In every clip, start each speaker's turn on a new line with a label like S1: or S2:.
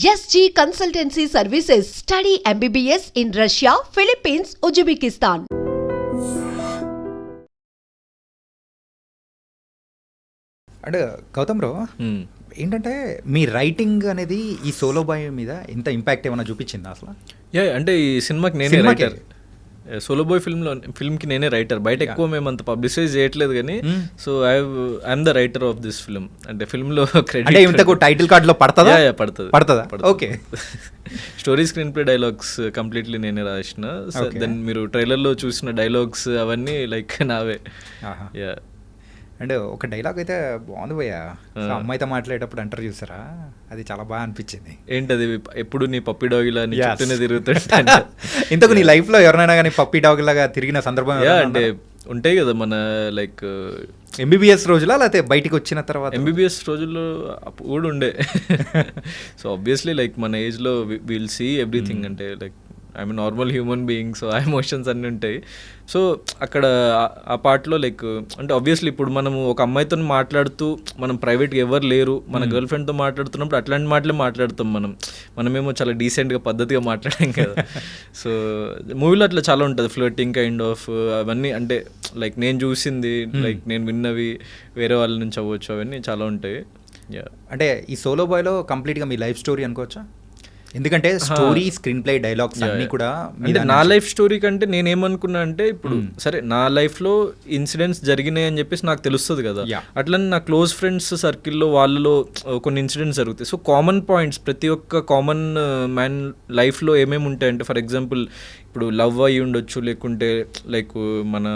S1: SG Consultancy Services. Study MBBS in Russia, Philippines, Uzbekistan.
S2: అంటే Gautam bro ఏంటంటే మీ writing అనేది ఈ సోలో బాయ్ మీద ఎంత ఇంపాక్ట్ ఏమైనా చూపించింది అసలు?
S3: యా అంటే ఈ సినిమాకి నేనే రైటర్. సోలో బాయ్ ఫిల్మ్కి నేనే రైటర్. బయట ఎక్కువ మేము అంత పబ్లిసైజ్ చేయట్లేదు కానీ so I'm the writer of this film. అంటే ఫిల్మ్లో
S2: క్రెడిట్ టైటిల్ కార్డ్లో పడుతుందా?
S3: పడుతుందా?
S2: Okay.
S3: Story, screen play, dialogues completely నేనే రాసిన. దెన్ మీరు ట్రైలర్లో చూసిన డైలాగ్స్ అవన్నీ లైక్ నావే. యా
S2: అండ్ ఒక డైలాగ్ అయితే బాగుంది పోయా, అమ్మాయితో మాట్లాడేటప్పుడు అంటారు చూసారా, అది చాలా బాగా అనిపించింది.
S3: ఏంటది? ఎప్పుడు నీ పప్పి డాగిలా నీ చుట్టూనే తిరుగుతుంటా.
S2: ఇంతకు నీ లైఫ్లో ఎవరైనా కానీ పప్పి డాగ్ లాగా తిరిగిన సందర్భం?
S3: అంటే ఉంటాయి కదా మన లైక్
S2: ఎంబీబీఎస్ రోజులా లేకపోతే బయటికి వచ్చిన తర్వాత?
S3: ఎంబీబీఎస్ రోజుల్లో కూడా ఉండే. సో ఆబ్వియస్లీ లైక్ మన ఏజ్లో విల్ సీ ఎవ్రీథింగ్. అంటే like I'm normal human being, so ఆ ఎమోషన్స్ అన్నీ ఉంటాయి. సో అక్కడ ఆ పార్ట్లో లైక్ అంటే ఆబ్వియస్లీ ఇప్పుడు మనము ఒక అమ్మాయితో మాట్లాడుతూ మనం ప్రైవేట్గా ఎవరు లేరు, మన గర్ల్ ఫ్రెండ్తో మాట్లాడుతున్నప్పుడు అట్లాంటి మాటలే మాట్లాడతాం. మనమేమో చాలా డీసెంట్గా పద్ధతిగా మాట్లాడాం కదా. సో మూవీలో అట్లా చాలా ఉంటుంది, ఫ్లర్టింగ్ కైండ్ ఆఫ్ అవన్నీ. అంటే లైక్ నేను చూసింది, లైక్ నేను విన్నవి వేరే వాళ్ళ నుంచి అవ్వచ్చు, అవన్నీ చాలా ఉంటాయి.
S2: అంటే ఈ సోలో బాయ్లో కంప్లీట్గా మీ లైఫ్ స్టోరీ అనుకోవచ్చా? ఎందుకంటే స్టోరీ, స్క్రీన్ ప్లే, డైలాగ్స్ అన్నీ కూడా
S3: అంటే నా లైఫ్ స్టోరీ కంటే నేనేమనుకున్నా అంటే ఇప్పుడు సరే నా లైఫ్లో ఇన్సిడెంట్స్ జరిగినాయి అని చెప్పేసి నాకు తెలుస్తుంది కదా. అట్లనే నా క్లోజ్ ఫ్రెండ్స్ సర్కిల్లో వాళ్ళలో కొన్ని ఇన్సిడెంట్స్ జరుగుతాయి. సో కామన్ పాయింట్స్ ప్రతి ఒక్క కామన్ మ్యాన్ లైఫ్లో ఏమేమి ఉంటాయంటే, ఫర్ ఎగ్జాంపుల్ ఇప్పుడు లవ్ అయ్యి ఉండొచ్చు, లేకుంటే లైక్ మన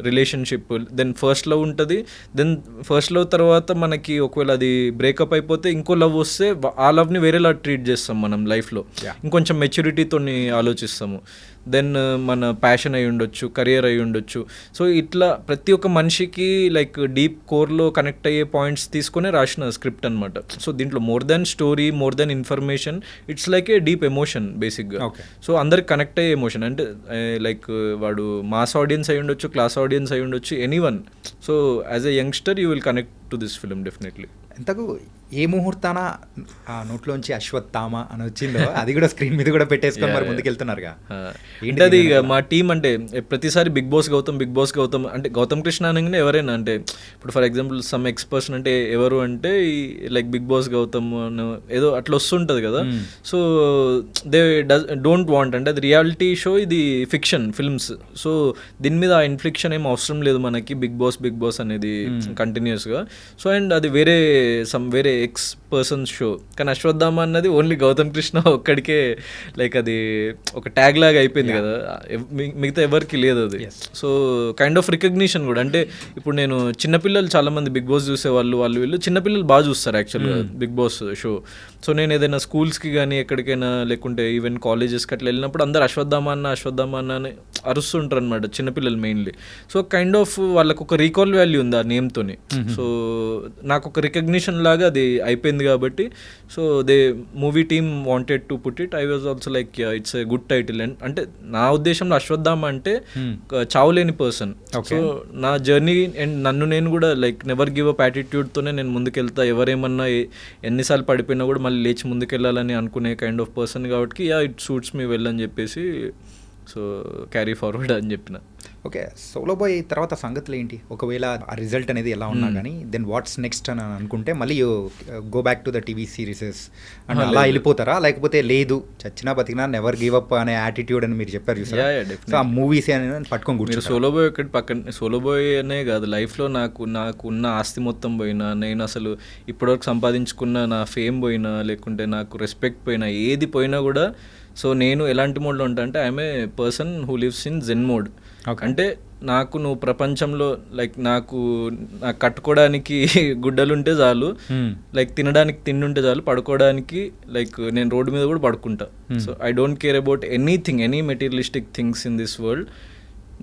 S3: రిలేషన్షిప్, దెన్ ఫస్ట్ లవ్ ఉంటుంది. దెన్ ఫస్ట్ లవ్ తర్వాత మనకి ఒకవేళ అది బ్రేకప్ అయిపోతే ఇంకో లవ్ వస్తే ఆ లవ్ని వేరేలా ట్రీట్ చేస్తాం మనం లైఫ్లో, ఇంకొంచెం మెచ్యూరిటీతో ఆలోచిస్తాము. దెన్ మన ప్యాషన్ అయి ఉండొచ్చు, కెరియర్ అయి ఉండొచ్చు. సో ఇట్లా ప్రతి ఒక్క మనిషికి లైక్ డీప్ కోర్లో కనెక్ట్ అయ్యే పాయింట్స్ తీసుకునే రాసిన స్క్రిప్ట్ అనమాట. సో దీంట్లో more than story, more than information, it's like A deep emotion బేసిక్గా. సో అందరికి కనెక్ట్ అయ్యే ఎమోషన్. అంటే లైక్ వాడు మాస్ ఆడియన్స్ అయి ఉండొచ్చు, క్లాస్ ఆడియన్స్ అయి ఉండొచ్చు, anyone. So as a youngster you will connect to this film definitely.
S2: ఎంతకు ఏ ముహూర్తాన ఆ నోట్లోంచి అశ్వత్థామ అని వచ్చిందో అది కూడా స్క్రీన్ మీద కూడా పెట్టేసుకొని మరి ముందుకెళ్తున్నారుగా.
S3: అంటే అది మా టీం అంటే ప్రతిసారి బిగ్ బాస్ గౌతమ్ అంటే గౌతమ్ కృష్ణ అనగానే ఎవరైనా అంటే ఇప్పుడు ఫర్ ఎగ్జాంపుల్ సమ్ ఎక్స్పర్సన్ అంటే ఎవరు అంటే లైక్ బిగ్ బాస్ గౌతమ్ ఏదో అట్లా వస్తుంటుంది కదా. సో దే డోంట్ వాంట్, అంటే అది రియాలిటీ షో, ఇది ఫిక్షన్ ఫిల్మ్స్. సో దీని మీద ఆ ఇన్ఫ్లిక్షన్ ఏం అవసరం లేదు మనకి, బిగ్ బాస్ అనేది కంటిన్యూస్గా. సో అండ్ అది వేరే ఎక్స్ పర్సన్స్ షో. కానీ అశ్వత్థామ అన్నది ఓన్లీ గౌతమ్ కృష్ణ ఒక్కడికే లైక్ అది ఒక ట్యాగ్ లాగా అయిపోయింది కదా, మిగతా ఎవరికి లేదు అది. సో కైండ్ ఆఫ్ రికగ్నిషన్ కూడా. అంటే ఇప్పుడు నేను చిన్నపిల్లలు చాలామంది బిగ్ బాస్ చూసేవాళ్ళు, వీళ్ళు చిన్నపిల్లలు బాగా చూస్తారు యాక్చువల్గా బిగ్ బాస్ షో. సో నేను ఏదైనా స్కూల్స్కి కానీ ఎక్కడికైనా లేకుంటే ఈవెన్ కాలేజెస్కి అట్లా వెళ్ళినప్పుడు అందరు అశ్వత్థామ అన్న అని అరుస్తుంటారు అనమాట, చిన్నపిల్లలు మెయిన్లీ. సో కైండ్ ఆఫ్ వాళ్ళకు ఒక రీకాల్ వాల్యూ ఉంది ఆ నేమ్తోని. సో నాకు ఒక రికగ్నిషన్ లాగా అది అయిపోయింది కాబట్టి so they movie team wanted to put it. I was also like it's a good title. And అంటే నా ఉద్దేశంలో అశ్వత్థామ అంటే చావులేని పర్సన్. సో నా జర్నీ అండ్ నన్ను నేను కూడా లైక్ నెవర్ గివ్ అప్ యాటిట్యూడ్తోనే నేను ముందుకెళ్తా, ఎవరేమన్నా ఎన్నిసార్లు పడిపోయినా కూడా మళ్ళీ లేచి ముందుకెళ్ళాలని అనుకునే కైండ్ ఆఫ్ పర్సన్ కాబట్టి ఇట్ సూట్స్ మీ వెల్ అని చెప్పేసి సో క్యారీ ఫార్వర్డ్ అని చెప్పిన.
S2: ఓకే, సోలో బాయ్ తర్వాత సంగతులు ఏంటి? ఒకవేళ ఆ రిజల్ట్ అనేది ఎలా ఉన్నా కానీ దెన్ వాట్స్ నెక్స్ట్ అని అనుకుంటే మళ్ళీ go back to the TV series and అలా వెళ్ళిపోతారా? లేకపోతే లేదు చచ్చినా బతికినా నెవర్ గివ్ అప్ అనే యాటిట్యూడ్ అని మీరు చెప్పారు చూసారా, సో ఆ మూవీస్ అని పట్టుకొని కూర్చొని
S3: సోలో బాయ్ ఒకటి పక్కన, సోలో బాయ్ అనే కాదు లైఫ్లో నాకు ఉన్న ఆస్తి మొత్తం పోయినా, నేను అసలు ఇప్పటివరకు సంపాదించుకున్న నా ఫేమ్ పోయినా, లేకుంటే నాకు రెస్పెక్ట్ పోయినా, ఏది పోయినా కూడా సో నేను ఎలాంటి మోడ్లో ఉంటా అంటే I'm a person who lives in zen mode. అంటే నాకు నువ్వు ప్రపంచంలో లైక్ నాకు కట్టుకోవడానికి గుడ్డలుంటే చాలు, లైక్ తినడానికి తిండి ఉంటే చాలు, పడుకోవడానికి లైక్ నేను రోడ్డు మీద కూడా పడుకుంటా. So I don't care about any materialistic things in this world.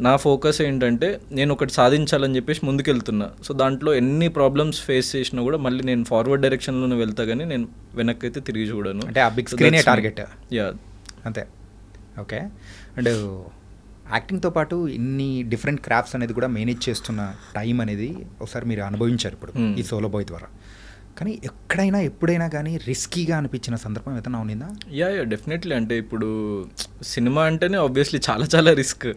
S3: నా ఫోకస్ ఏంటంటే నేను ఒకటి సాధించాలని చెప్పేసి ముందుకెళ్తున్నా. సో దాంట్లో ఎన్ని ప్రాబ్లమ్స్ ఫేస్ చేసినా కూడా మళ్ళీ నేను ఫార్వర్డ్ డైరెక్షన్లోనే వెళ్తా, కానీ నేను వెనక్కి అయితే తిరిగి చూడను.
S2: అంటే ఆ బిగ్ స్క్రీనే టార్గెట్.
S3: యా
S2: అంతే. ఓకే, అండ్ యాక్టింగ్తో పాటు ఇన్ని డిఫరెంట్ క్రాఫ్ట్స్ అనేది కూడా మేనేజ్ చేస్తున్న టైం అనేది ఒకసారి మీరు అనుభవించారు ఇప్పుడు ఈ సోలో బాయ్ ద్వారా. కానీ ఎప్పుడైనా కానీ రిస్కీగా అనిపించిన సందర్భం ఏదైనా ఉన్నిందా?
S3: Yeah definitely. అంటే ఇప్పుడు సినిమా అంటేనే ఆబ్వియస్లీ చాలా చాలా రిస్క్,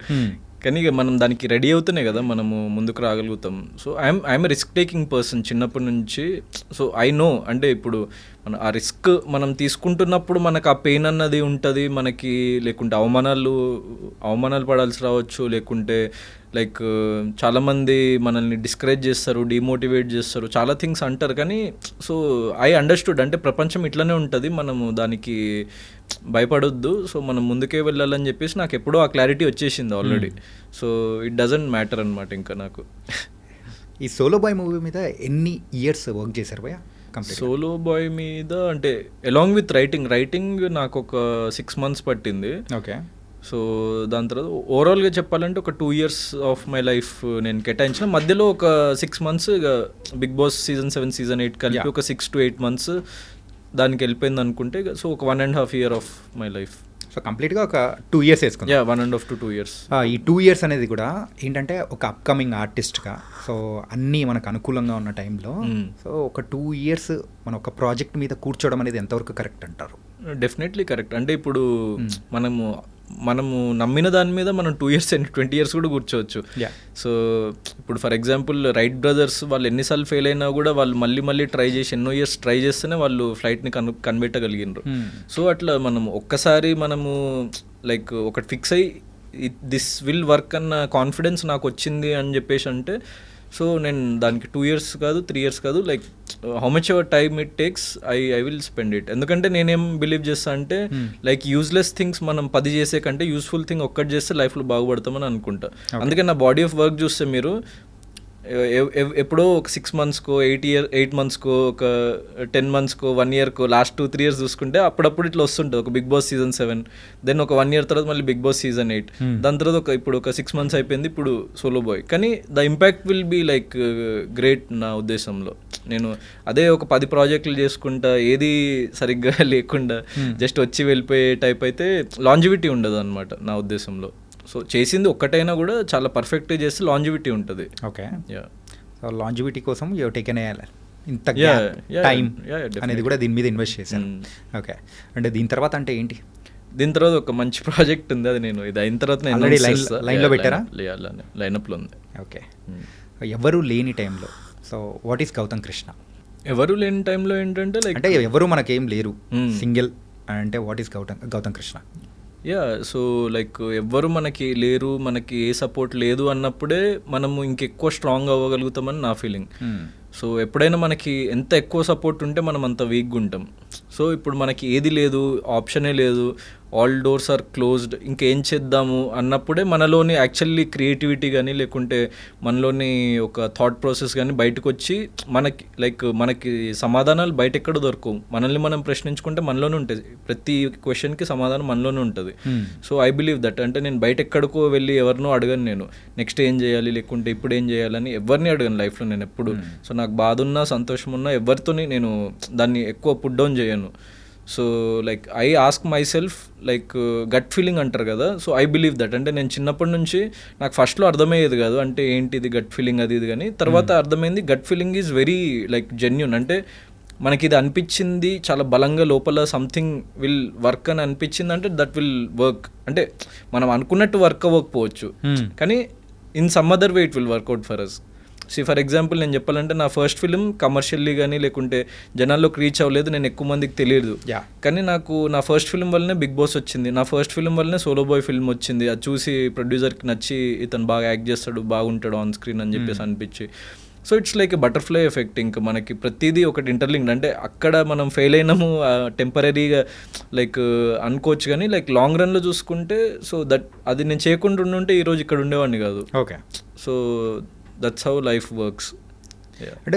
S3: కానీ ఇక మనం దానికి రెడీ అవుతూనే కదా మనము ముందుకు రాగలుగుతాం. So I'm risk taking person చిన్నప్పటి నుంచి. సో ఐ నో, అంటే ఇప్పుడు మన ఆ రిస్క్ మనం తీసుకుంటున్నప్పుడు మనకు ఆ పెయిన్ అన్నది ఉంటుంది మనకి, లేకుంటే అవమానాలు పడాల్సి రావచ్చు, లేకుంటే లైక్ చాలామంది మనల్ని డిస్కరేజ్ చేస్తారు, డిమోటివేట్ చేస్తారు, చాలా థింగ్స్ అంటారు. కానీ సో ఐ అండర్స్టూడ్, అంటే ప్రపంచం ఇట్లనే ఉంటుంది, మనము దానికి భయపడొద్దు, సో మనం ముందుకే వెళ్ళాలని చెప్పేసి నాకు ఎప్పుడో ఆ క్లారిటీ వచ్చేసింది already. So it doesn't matter అనమాట ఇంకా నాకు.
S2: ఈ సోలో బాయ్ మూవీ మీద ఎన్ని ఇయర్స్ వర్క్ చేశారు భయ్యా?
S3: సోలో బాయ్ మీద అంటే అలాంగ్ విత్ రైటింగ్ నాకు ఒక 6 months పట్టింది.
S2: ఓకే.
S3: సో దాని తర్వాత ఓవరాల్గా చెప్పాలంటే ఒక 2 years ఆఫ్ మై లైఫ్ నేను కేటాయించిన. మధ్యలో ఒక 6 months Bigg Boss season 7 season 8 కలిపి ఒక 6 to 8 months దానికి వెళ్ళిపోయింది అనుకుంటే. సో ఒక 1.5 year of my life.
S2: So కంప్లీట్గా ఒక 2 years వేసుకుంది.
S3: 1.5 to 2 years.
S2: ఈ 2 years అనేది కూడా ఏంటంటే ఒక అప్కమింగ్ ఆర్టిస్ట్గా, సో అన్నీ మనకు అనుకూలంగా ఉన్న టైంలో సో ఒక 2 years మన ఒక ప్రాజెక్ట్ మీద కూర్చోవడం అనేది ఎంతవరకు కరెక్ట్ అంటారు?
S3: Definitely correct. అంటే ఇప్పుడు మనము నమ్మిన దాని మీద మనం 2 years and 20 years కూడా కూర్చోవచ్చు. సో ఇప్పుడు ఫర్ ఎగ్జాంపుల్ రైట్ బ్రదర్స్ వాళ్ళు ఎన్నిసార్లు ఫెయిల్ అయినా కూడా వాళ్ళు మళ్ళీ ట్రై చేసి ఎన్నో ఇయర్స్ ట్రై చేస్తేనే వాళ్ళు ఫ్లైట్ని కనిపెట్టగలిగినారు. సో అట్లా మనం ఒక్కసారి మనము లైక్ ఒకటి ఫిక్స్ అయ్యి దిస్ విల్ వర్క్ అన్న కాన్ఫిడెన్స్ నాకు వచ్చింది అని చెప్పేసి అంటే, సో నేను దానికి 2 years కాదు 3 years కాదు, like how much ever time it takes I will spend it. ఎందుకంటే నేనేం బిలీవ్ చేస్తా అంటే లైక్ యూజ్లెస్ థింగ్స్ మనం 10 చేసే కంటే యూస్ఫుల్ థింగ్ ఒక్కటి చేస్తే లైఫ్లో బాగుపడతామని అనుకుంటా. అందుకే నా బాడీ ఆఫ్ వర్క్ చూస్తే మీరు ఎప్పుడో ఒక 6 monthsకో 8 monthsకో ఒక 10 monthsకో 1 yearకో లాస్ట్ 2-3 years చూసుకుంటే అప్పుడప్పుడు ఇట్లా వస్తుంటుంది. ఒక బిగ్ బాస్ సీజన్ 7, దెన్ ఒక 1 year తర్వాత మళ్ళీ బిగ్ బాస్ సీజన్ 8, దాని తర్వాత ఇప్పుడు ఒక 6 months అయిపోయింది, ఇప్పుడు సోలో బాయ్. కానీ the impact will be like great నా ఉద్దేశంలో. నేను అదే ఒక 10 ప్రాజెక్టులు చేసుకుంటా ఏది సరిగ్గా లేకుండా జస్ట్ వచ్చి వెళ్ళిపోయే టైప్ అయితే లాంజివిటీ ఉండదు అనమాట నా ఉద్దేశంలో. సో చేసింది ఒక్కటైనా కూడా చాలా పర్ఫెక్ట్గా చేస్తే లాంజివిటీ ఉంటుంది.
S2: ఓకే. సో లాంజివిటీ కోసం యూ టేకెన్ ఇంత టైం అనేది కూడా దీని మీద ఇన్వెస్ట్ చేశాను. ఓకే. అంటే దీని తర్వాత అంటే ఏంటి?
S3: దీని తర్వాత ఒక మంచి ప్రాజెక్ట్ ఉంది, అది నేను ఇది అయిన తర్వాత
S2: లైన్లో పెట్టారా?
S3: లైనప్లో ఉంది.
S2: ఓకే. ఎవరు లేని టైంలో so what is Gautam Krishna?
S3: ఎవరు లేని టైంలో ఏంటంటే లైక్
S2: అంటే ఎవరు మనకేం లేరు, సింగిల్ అంటే what is Gautam Krishna?
S3: So like ఎవ్వరు మనకి లేరు, మనకి ఏ సపోర్ట్ లేదు అన్నప్పుడే మనము ఇంకెక్కువ స్ట్రాంగ్ అవ్వగలుగుతామని నా ఫీలింగ్. సో ఎప్పుడైనా మనకి ఎంత ఎక్కువ సపోర్ట్ ఉంటే మనం అంత వీక్గా ఉంటాం. సో ఇప్పుడు మనకి ఏది లేదు, ఆప్షనే లేదు, ఆల్ డోర్స్ ఆర్ క్లోజ్డ్, ఇంకేం చేద్దాము అన్నప్పుడే మనలోని యాక్చువల్లీ క్రియేటివిటీ కానీ లేకుంటే మనలోని ఒక థాట్ ప్రాసెస్ కానీ బయటకు వచ్చి మనకి సమాధానాలు బయట ఎక్కడ దొరకవు. మనల్ని మనం ప్రశ్నించుకుంటే మనలోనే ఉంటుంది, ప్రతి క్వశ్చన్కి సమాధానం మనలోనే ఉంటుంది. So I believe that. అంటే నేను బయట ఎక్కడికో వెళ్ళి ఎవరినో అడగను, నేను నెక్స్ట్ ఏం చేయాలి లేకుంటే ఇప్పుడు ఏం చేయాలని ఎవరిని అడగను లైఫ్లో నేను ఎప్పుడు. సో నాకు బాధ ఉన్నా సంతోషం ఉన్నా ఎవరితోని నేను దాన్ని ఎక్కువ పుట్ డౌన్ చేయను. So like I ask myself like gut feeling అంటారు కదా, సో ఐ బిలీవ్ దట్. అంటే నేను చిన్నప్పటి నుంచి నాకు ఫస్ట్లో అర్థమయ్యేది కాదు అంటే ఏంటిది గట్ ఫీలింగ్ అది ఇది, కానీ తర్వాత అర్థమైంది gut feeling is very like genuine. అంటే మనకి ఇది అనిపించింది చాలా బలంగా లోపల సంథింగ్ విల్ వర్క్ అని అనిపించింది అంటే దట్ విల్ వర్క్. అంటే మనం అనుకున్నట్టు వర్క్ అవ్వకపోవచ్చు కానీ in some other way it will work out for us. For example నేను చెప్పాలంటే నా ఫస్ట్ ఫిలిం కమర్షియల్లీ కానీ లేకుంటే జనాల్లోకి రీచ్ అవ్వలేదు, నేను ఎక్కువ మందికి తెలియదు. కానీ నాకు నా ఫస్ట్ ఫిలిం వల్లనే బిగ్ బాస్ వచ్చింది, నా ఫస్ట్ ఫిలిం వల్లనే సోలో బాయ్ ఫిల్మ్ వచ్చింది. అది చూసి ప్రొడ్యూసర్కి నచ్చి ఇతను బాగా యాక్ట్ చేస్తాడు, బాగుంటాడు ఆన్ స్క్రీన్ అని చెప్పేసి అనిపించి. So it's like a butterfly effect. ఇంకా మనకి ప్రతిదీ ఒకటి ఇంటర్లింక్డ్. అంటే అక్కడ మనం ఫెయిల్ అయినాము టెంపరీగా లైక్ అనుకోవచ్చు, కానీ లైక్ లాంగ్ రన్లో చూసుకుంటే సో దట్ అది నేను చేయకుండా ఉంటే ఈరోజు ఇక్కడ ఉండేవాడిని కాదు.
S2: Okay.
S3: So that's how life works.
S2: అంటే